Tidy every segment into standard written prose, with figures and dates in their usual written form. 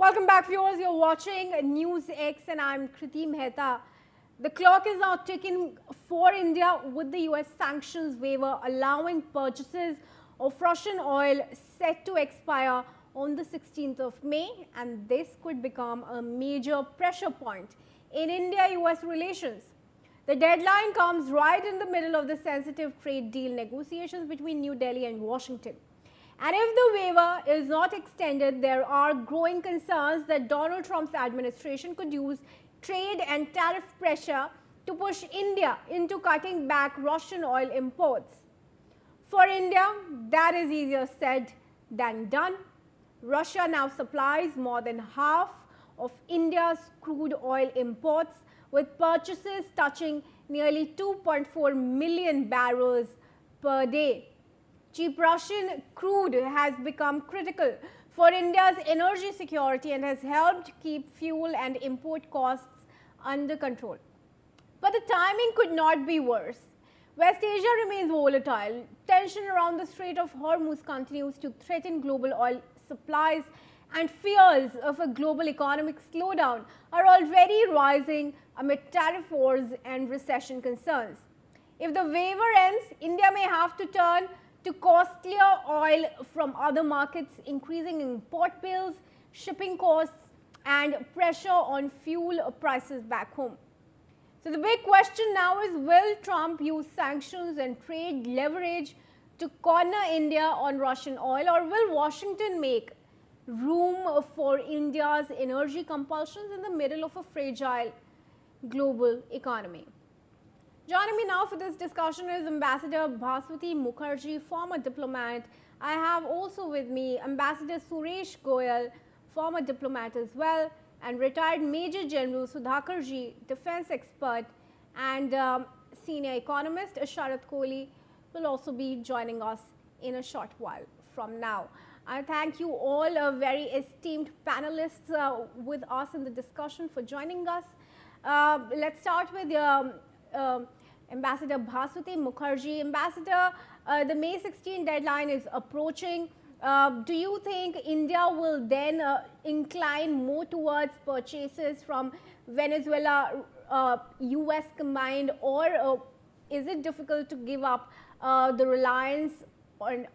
Welcome back, viewers. You're watching NewsX and I'm Kriti Mehta. The clock is now ticking for India with the US sanctions waiver allowing purchases of Russian oil set to expire on the 16th of May, and this could become a major pressure point in India-US relations. The deadline comes right in the middle of the sensitive trade deal negotiations between New Delhi and Washington. And if the waiver is not extended, there are growing concerns that Donald Trump's administration could use trade and tariff pressure to push India into cutting back Russian oil imports. For India, that is easier said than done. Russia now supplies more than half of India's crude oil imports, with purchases touching nearly 2.4 million barrels per day. Cheap Russian crude has become critical for India's energy security and has helped keep fuel and import costs under control. But the timing could not be worse. West Asia remains volatile. Tension around the Strait of Hormuz continues to threaten global oil supplies, and fears of a global economic slowdown are already rising amid tariff wars and recession concerns. If the waiver ends, India may have to turn to costlier oil from other markets, increasing import bills, shipping costs, and pressure on fuel prices back home. So the big question now is, will Trump use sanctions and trade leverage to corner India on Russian oil, or will Washington make room for India's energy compulsions in the middle of a fragile global economy? Joining me now for this discussion is Ambassador Bhaswati Mukherjee, former diplomat. I have also with me Ambassador Suresh Goyal, former diplomat as well, and retired Major General Sudhakarji, defense expert, and senior economist Sharat Kohli will also be joining us in a short while from now. I thank you all, very esteemed panelists with us in the discussion, for joining us. Let's start with Ambassador Bhaswati Mukherjee. Ambassador, the May 16 deadline is approaching. Do you think India will then incline more towards purchases from Venezuela, US combined, or is it difficult to give up the reliance on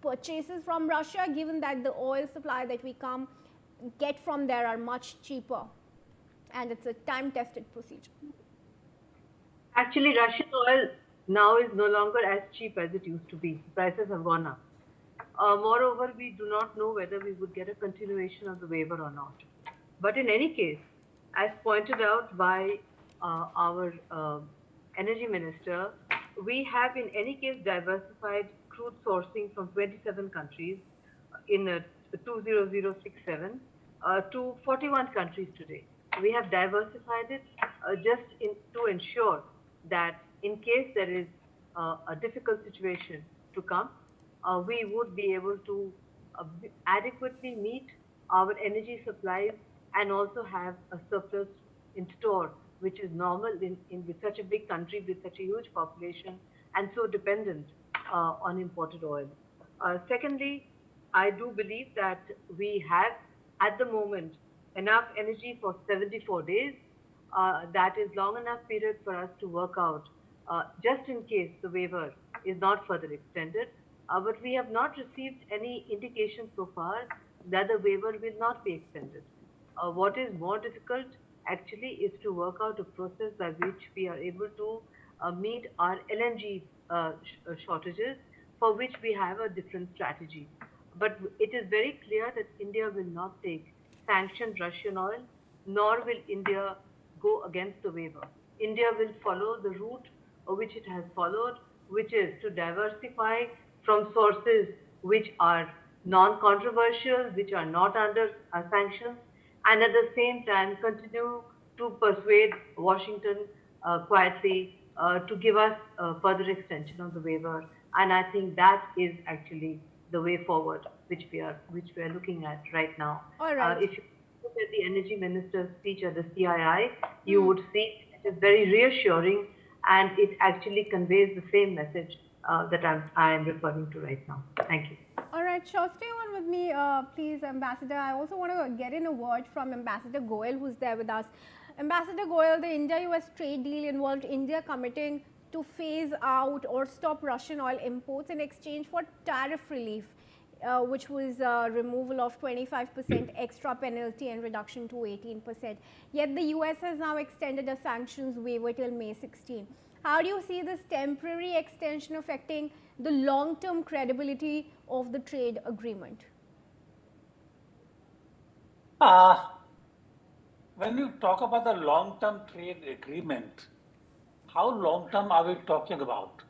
purchases from Russia, given that the oil supply that we get from there are much cheaper and it's a time-tested procedure? Actually, Russian oil now is no longer as cheap as it used to be. Prices have gone up. Moreover, we do not know whether we would get a continuation of the waiver or not. But in any case, as pointed out by our energy minister, we have in any case diversified crude sourcing from 27 countries in 20067 to 41 countries today. We have diversified it to ensure that in case there is a difficult situation to come, we would be able to adequately meet our energy supplies and also have a surplus in store, which is normal with such a big country, with such a huge population, and so dependent on imported oil. Secondly, I do believe that we have at the moment enough energy for 74 days. That is long enough period for us to work out, just in case the waiver is not further extended. But we have not received any indication so far that the waiver will not be extended. What is more difficult actually is to work out a process by which we are able to meet our LNG shortages, for which we have a different strategy. But it is very clear that India will not take sanctioned Russian oil, nor will India go against the waiver. India will follow the route which it has followed, which is to diversify from sources which are non-controversial, which are not under sanctions, and at the same time continue to persuade Washington quietly to give us further extension of the waiver. And I think that is actually the way forward, which we are looking at right now. All right. If you look at the energy minister's speech at the CII, you would see it is very reassuring, and it actually conveys the same message that I am referring to right now. Thank you. All right. right, sure. Stay on with me, please, Ambassador. I also want to get in a word from Ambassador Goyal, who's there with us. Ambassador Goyal, the India-US trade deal involved India committing to phase out or stop Russian oil imports in exchange for tariff relief, which was removal of 25% extra penalty and reduction to 18%. Yet the US has now extended a sanctions waiver till May 16. How do you see this temporary extension affecting the long-term credibility of the trade agreement? Uh, when you talk about the long-term trade agreement, how long-term are we talking about?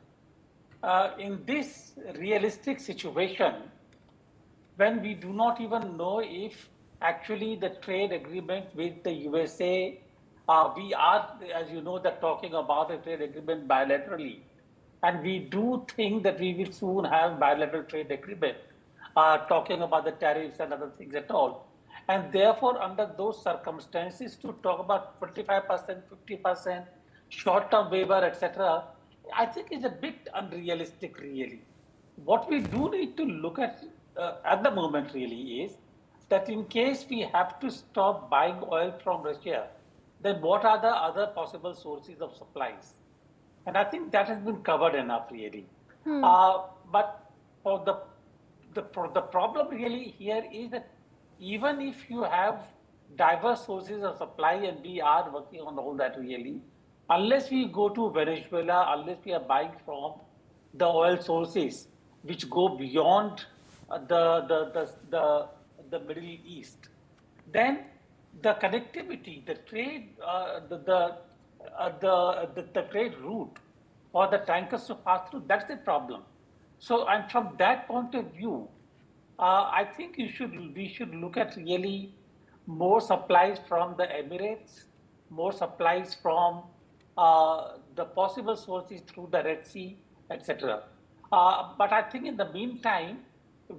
In this realistic situation, when we do not even know if actually the trade agreement with the USA, we are, as you know, that talking about a trade agreement bilaterally. And we do think that we will soon have bilateral trade agreement, talking about the tariffs and other things at all. And therefore, under those circumstances, to talk about 25%, 50%, short-term waiver, etc., I think is a bit unrealistic, really. What we do need to look at the moment really is that in case we have to stop buying oil from Russia, then what are the other possible sources of supplies? And I think that has been covered enough, really. But for the problem really here is that even if you have diverse sources of supply, and we are working on all that really, unless we go to Venezuela, unless we are buying from the oil sources which go beyond the Middle East, then the connectivity, the trade, the trade route for the tankers to pass through, that's the problem. So, and from that point of view, I think we should look at really more supplies from the Emirates, more supplies from the possible sources through the Red Sea, etc. But I think in the meantime,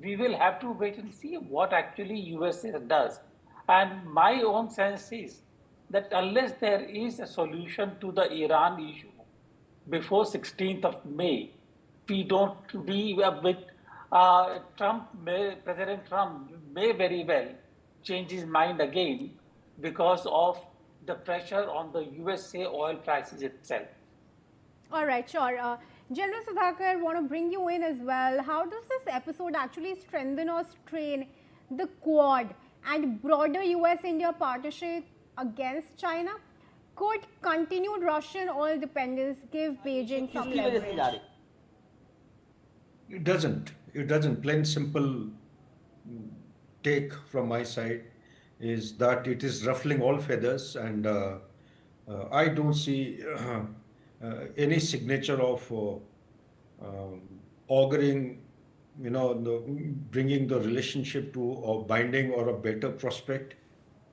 we will have to wait and see what actually USA does. And my own sense is that unless there is a solution to the Iran issue before 16th of May, we with President Trump may very well change his mind again because of the pressure on the USA oil prices itself. All right, sure. General Sudhakar, want to bring you in as well. How does this episode actually strengthen or strain the Quad and broader US-India partnership against China? Could continued Russian oil dependence give Beijing some किसकी वजह से जा leverage? रही It doesn't. It doesn't. Plain simple take from my side is that it is ruffling all feathers, and I don't see any signature of um, auguring, bringing the relationship to a binding or a better prospect.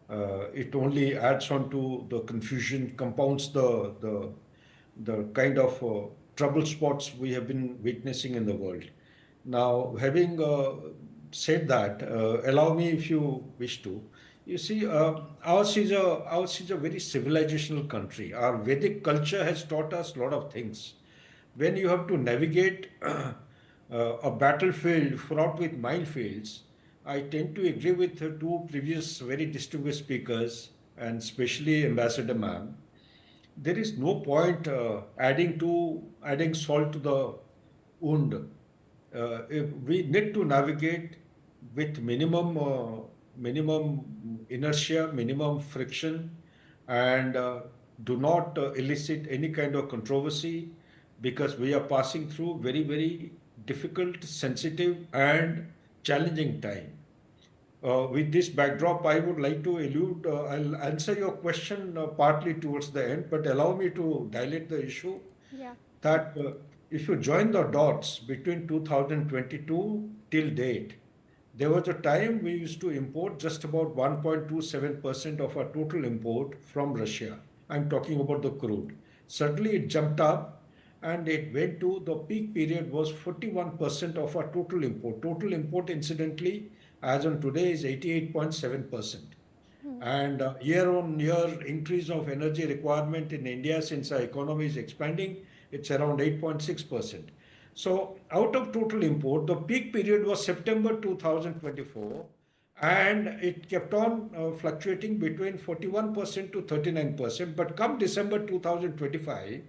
It only adds on to the confusion, compounds the kind of trouble spots we have been witnessing in the world. Now, having said that, allow me, if you wish to. You see, ours is a very civilizational country. Our Vedic culture has taught us a lot of things. When you have to navigate a battlefield fraught with minefields, I tend to agree with the two previous very distinguished speakers, and especially Ambassador Ma'am. There is no point adding salt to the wound. If we need to navigate with minimum inertia, minimum friction, and do not elicit any kind of controversy, because we are passing through very difficult, sensitive, and challenging time. With this backdrop, I would like to I'll answer your question partly towards the end, but allow me to dilate the issue Yeah. that if you join the dots between 2022 till date, there was a time we used to import just about 1.27% of our total import from Russia. I'm talking about the crude. Suddenly it jumped up and it went to the peak period was 41% of our total import. Total import, incidentally, as on today, is 88.7%. And year on year increase of energy requirement in India, since our economy is expanding, it's around 8.6%. So out of total import, the peak period was September 2024, and it kept on fluctuating between 41% to 39%. But come December 2025,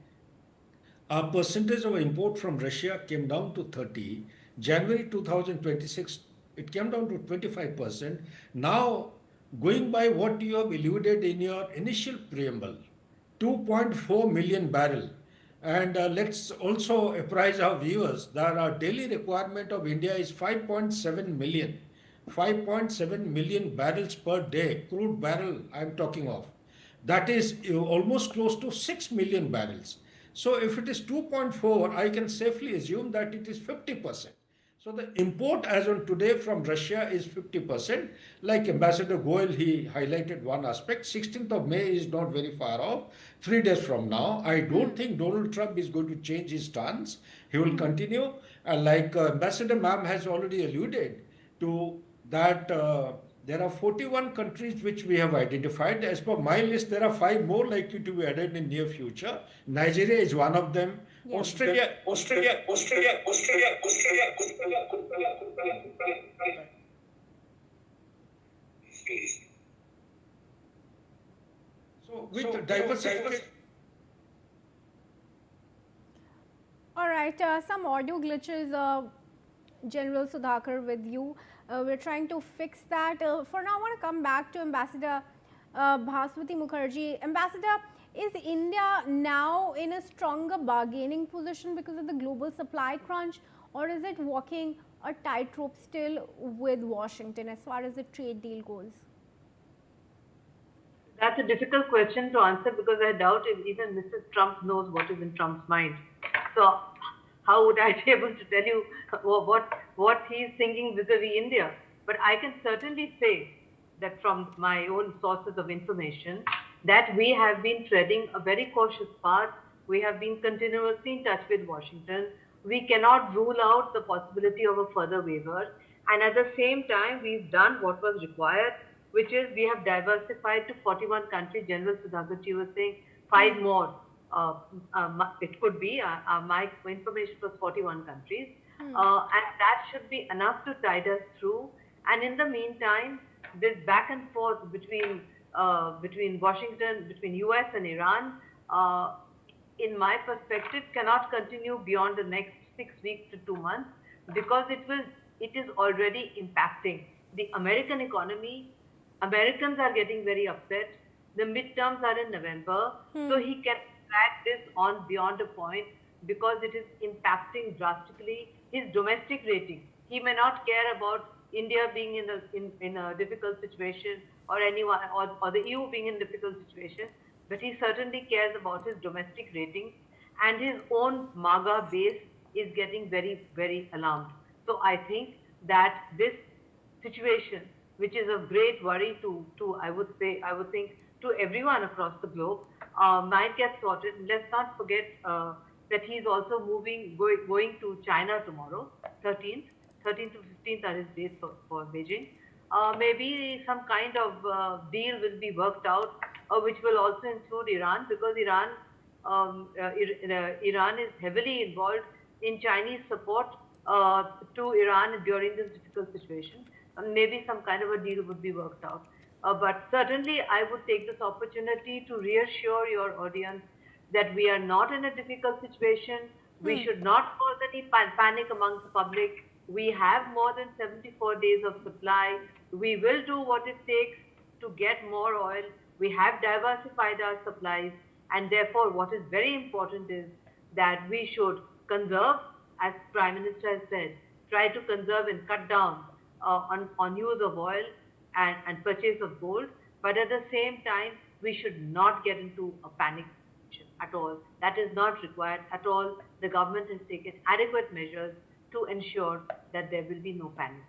our percentage of import from Russia came down to 30. January 2026, it came down to 25%. Now, going by what you have alluded in your initial preamble, 2.4 million barrel. And let's also apprise our viewers that our daily requirement of India is 5.7 million. 5.7 million barrels per day, crude barrel I'm talking of. That is almost close to 6 million barrels. So if it is 2.4, I can safely assume that it is 50%. So the import as on today from Russia is 50%. Like Ambassador Goel, he highlighted one aspect. 16th of May is not very far off. 3 days from now, I don't think Donald Trump is going to change his stance. He will continue. And like Ambassador Ma'am has already alluded to that there are 41 countries which we have identified. As per my list, there are 5 more likely to be added in near future. Nigeria is one of them. Yeah. Australia. So with diversification. All right, some audio glitches, General Sudhakar, with you. We're trying to fix that. For now, I want to come back to Ambassador Bhaswati Mukherjee. Ambassador, is India now in a stronger bargaining position because of the global supply crunch, or is it walking a tightrope still with Washington as far as the trade deal goes? That's a difficult question to answer because I doubt if even Mrs. Trump knows what is in Trump's mind. So how would I be able to tell you what he's thinking vis-a-vis India? But I can certainly say that from my own sources of information that we have been treading a very cautious path. We have been continuously in touch with Washington. We cannot rule out the possibility of a further waiver. And at the same time, we've done what was required, which is we have diversified to 41 countries. General Sudhakar was saying 5 more. It could be, my information was 41 countries. And that should be enough to tide us through. And in the meantime, this back and forth between Washington, between US and Iran, in my perspective, cannot continue beyond the next 6 weeks to 2 months because it is already impacting the American economy. Americans are getting very upset. The midterms are in November, so he can drag this on beyond a point because it is impacting drastically his domestic rating. He may not care about India being in a difficult situation or anyone or the EU being in a difficult situation, but he certainly cares about his domestic ratings, and his own MAGA base is getting very, very alarmed. So I think that this situation, which is of great worry to I would think to everyone across the globe, might get sorted. Let's not forget that he's also going to China tomorrow, 13th to 15th are his dates for Beijing. Maybe some kind of deal will be worked out, which will also include Iran, because Iran is heavily involved in Chinese support to Iran during this difficult situation. Maybe some kind of a deal would be worked out. But certainly, I would take this opportunity to reassure your audience that we are not in a difficult situation. We should not cause any panic amongst the public. We have more than 74 days of supply. We will do what it takes to get more oil. We have diversified our supplies. And therefore, what is very important is that we should conserve, as Prime Minister has said, try to conserve and cut down on use of oil and purchase of gold. But at the same time, we should not get into a panic at all. That is not required at all. The government has taken adequate measures to ensure that there will be no panic.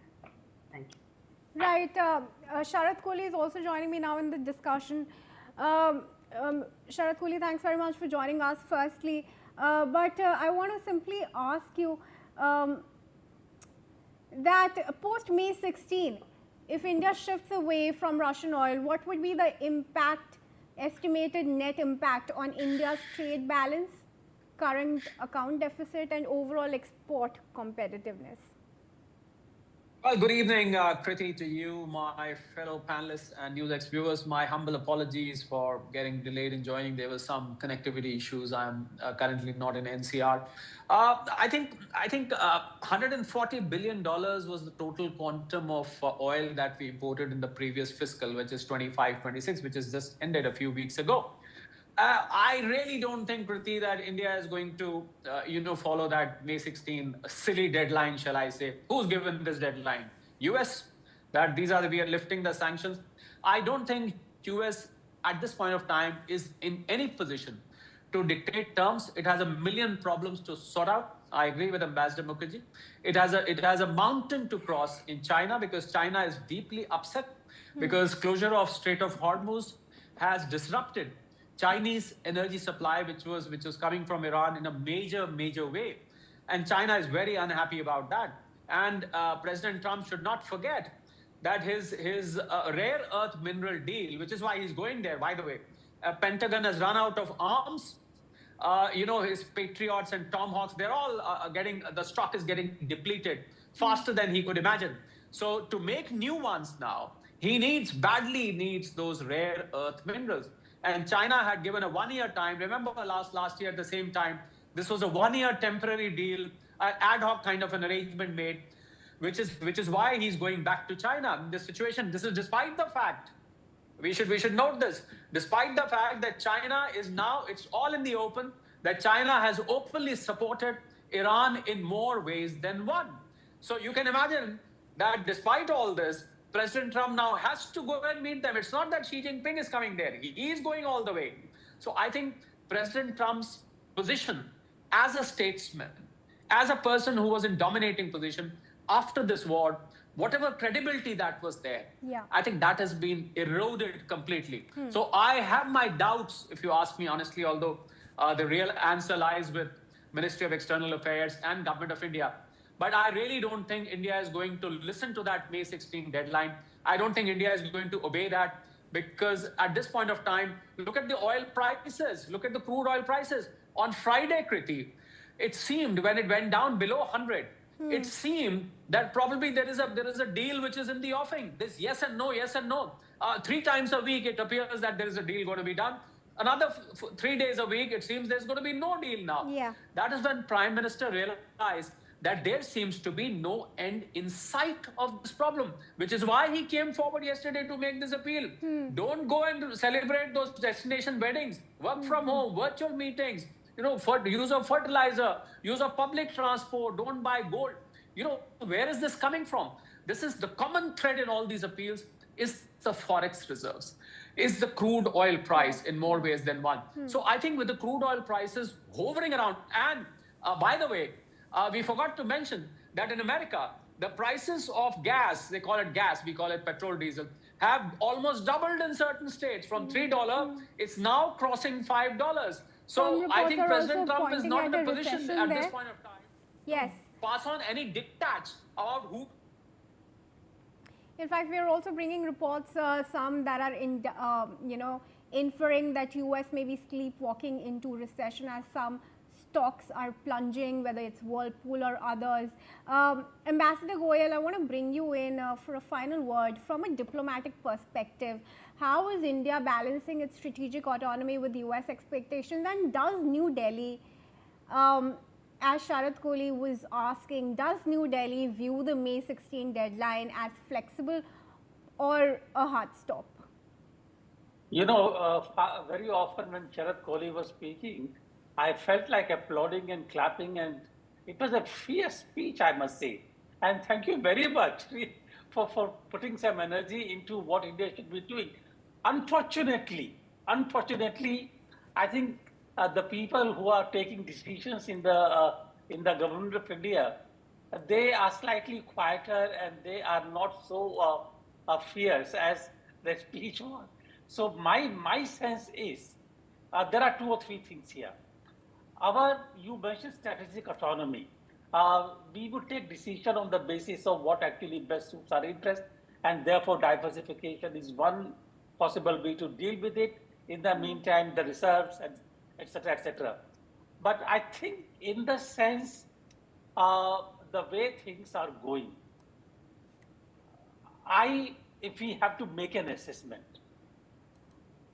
Thank you. Right. Sharath Kohli is also joining me now in the discussion. Sharath Kohli, thanks very much for joining us firstly. But I want to simply ask you that post May 16, if India shifts away from Russian oil, what would be the impact, estimated net impact on India's trade balance? current account deficit and overall export competitiveness? Well, good evening, Kriti, to you, my fellow panelists and NewsX viewers. My humble apologies for getting delayed in joining. There were some connectivity issues. I'm currently not in NCR. I think $140 billion was the total quantum of oil that we imported in the previous fiscal, which is 25-26, which is just ended a few weeks ago. I really don't think, Kriti, that India is going to, follow that May 16 silly deadline, shall I say. Who's given this deadline? US, that we are lifting the sanctions. I don't think US at this point of time is in any position to dictate terms. It has a million problems to sort out. I agree with Ambassador Mukherjee. It has a mountain to cross in China because China is deeply upset because closure of Strait of Hormuz has disrupted Chinese energy supply, which was coming from Iran in a major way. And China is very unhappy about that. And President Trump should not forget that his rare earth mineral deal, which is why he's going there, by the way, Pentagon has run out of arms. His Patriots and Tomahawks, they're all the stock is getting depleted faster than he could imagine. So to make new ones now, he badly needs those rare earth minerals. And China had given a 1 year time. Remember last year at the same time, this was a 1 year temporary deal, an ad hoc kind of an arrangement made, which is why he's going back to China. This situation, this is despite the fact, we should note this, despite the fact that China is now, it's all in the open, that China has openly supported Iran in more ways than one. So you can imagine that despite all this, President Trump now has to go and meet them. It's not that Xi Jinping is coming there. He is going all the way. So I think President Trump's position as a statesman, as a person who was in dominating position after this war, whatever credibility that was there, I think that has been eroded completely. So I have my doubts, if you ask me honestly, although the real answer lies with Ministry of External Affairs and Government of India. But I really don't think India is going to listen to that May 16 deadline. I don't think India is going to obey that because at this point of time, look at the oil prices, look at the crude oil prices. On Friday, Kriti, it seemed when it went down below 100, it seemed that probably there is a deal which is in the offing. This yes and no, yes and no. 3 times a week, it appears that there is a deal going to be done. Another 3 days a week, it seems there's going to be no deal now. That is when Prime Minister realized that there seems to be no end in sight of this problem, which is why he came forward yesterday to make this appeal. Don't go and celebrate those destination weddings, work from home, virtual meetings, for use of fertilizer, use of public transport, don't buy gold. Where is this coming from? This is the common thread in all these appeals is the forex reserves, is the crude oil price in more ways than one. So I think with the crude oil prices hovering around, and by the way, we forgot to mention that in America, the prices of gas, they call it gas, we call it petrol, diesel, have almost doubled in certain states. From $3, it's now crossing $5. So I think President Trump is not in a position at this point of time to pass on any diktats about who. In fact, we are also bringing reports, some that are inferring that US may be sleepwalking into recession as some stocks are plunging, whether it's Whirlpool or others. Ambassador Goyal, I want to bring you in for a final word. From a diplomatic perspective, how is India balancing its strategic autonomy with US expectations? And does New Delhi, as Sharat Kohli was asking, does New Delhi view the May 16 deadline as flexible or a hard stop? Very often when Sharat Kohli was speaking, I felt like applauding and clapping, and it was a fierce speech, I must say. And thank you very much for putting some energy into what India should be doing. Unfortunately, I think the people who are taking decisions in the government of India, they are slightly quieter and they are not so fierce as the speech was. So my sense is there are 2 or 3 things here. You mentioned strategic autonomy. We would take decision on the basis of what actually best suits our interest, and therefore diversification is one possible way to deal with it. In the meantime, the reserves, etc., etc. But I think in the sense, the way things are going, if we have to make an assessment,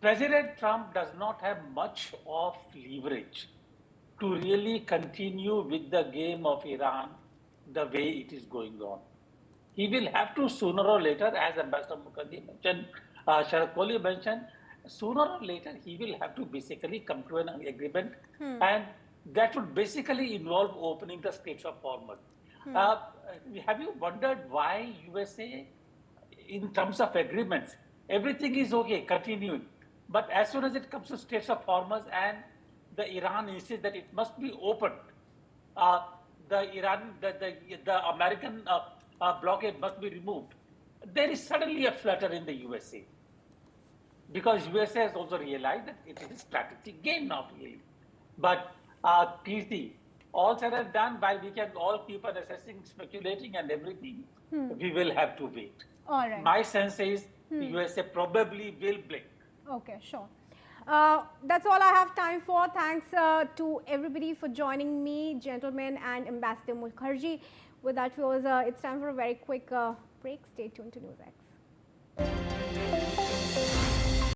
President Trump does not have much of leverage to really continue with the game of Iran the way it is going on. He will have to sooner or later, as Ambassador Mukherjee mentioned, Sharad Kohli mentioned, sooner or later he will have to basically come to an agreement, and that would basically involve opening the Straits of Hormuz. Have you wondered why USA, in terms of agreements, everything is okay, continuing. But as soon as it comes to Straits of Hormuz and the Iran insists that it must be opened, uh, the American blockade must be removed. There is suddenly a flutter in the USA because USA has also realized that it is a strategic game now, really. But Kirti, all said and done, while we can all keep on assessing, speculating, and everything, we will have to wait. All right. My sense is the USA probably will blink. Okay, sure. That's all I have time for. Thanks to everybody for joining me, gentlemen, and Ambassador Mukherjee. With that, it's time for a very quick break. Stay tuned to NewsX.